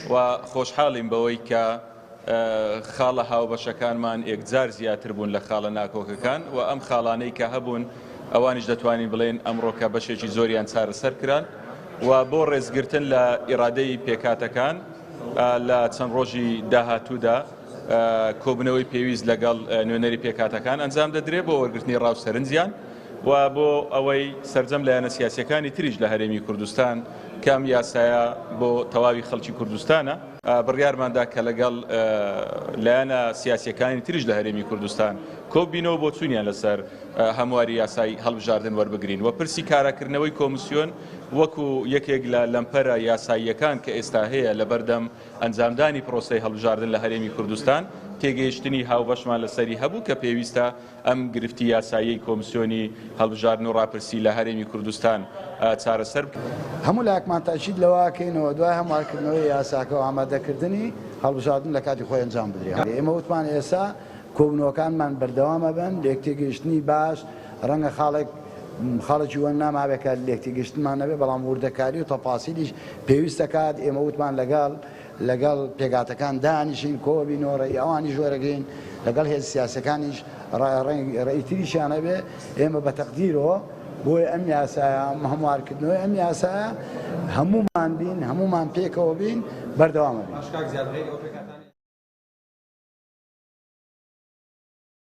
و خۆشحاڵین بەوەی کە خاڵە هاوبەشەکانمان یەکجار زیاتر بوون لە خاڵە ناکۆکەکان و ئەم خاڵانەی کە هەبوون ئەوانیش دەتوانین بڵێن ئەمڕۆکە بەشێکی زۆریان چارەسەر کران و بۆ ڕێزگرتن لە ئیرادەی پێکاتەکان لە چەند ڕۆژی داهاتوودا کۆبنەوەی پێویست لەگەڵ نوێنەری پێکاتەکان ئەنجام دەدرێت بۆ وەرگرتنی ڕاوسەرنجیان و بۆ ئەوەی سەرجەم لایەنە سیاسیەکانی تریش لە هەرێمی کوردستان کام یاسایە بۆ تەواوی خەڵکی کوردستانە بڕیارماندا کە لەگەڵ لایەنە سیاسیەکانی تریش لە هەرێمی کوردستان کۆبینەوە بۆ چوونیان لەسەر هەمواری یاسای هەڵبژاردن وەربگرین و پرسی کاراکردنەوەی کۆمیسیۆن وەکو یەکێک لە لەمپەرە یاساییەکان کە ئێستا هەیە لە بەردەم ئەنجامدانی پرۆسەی هەڵبژاردن لە هەرێمی کوردستان تێگەیشتنی هاوبەشمان لەسەری هەبوو کە پێویستە ئەم گرفتی یاسایی کۆمیسیۆنی هەڵبژاردن و ڕاپرسی لە هەرێمی کوردستان چارەسەر هەموو لایەکمان تاکید لەوەکەینەوە دوای هەموارکردنەوەی یاساکە و ئامادەکردنی هەڵبژاردن لە کاتی خۆی ئەنجام بدرێت. ئێمە وتمان ئێستا کۆبنەوەکانمان بەردەوامە بن لێکتێگەیشتنی باش ڕەنگە خاڵێکی وەن ناماوێکە لێکتێگەیشتمان نەبێ بەڵام وردەکاری و تەپاسیلیش پێویستە کات ئێمە وتمان لەگەڵ پێگاتەکان دانیشین کۆبینەوە ئەوانی ژۆرەگەین لەگەڵ هێز سیاسەکانیش ڕێیتریشیان هەبێ ئێمە بە تەقدیرەوە بۆی ئەم یاسایە هەموارکردنەوەی ئەم یاسایە هەمومان بین هەمومان پێکەوە بین بەردەوامە بین.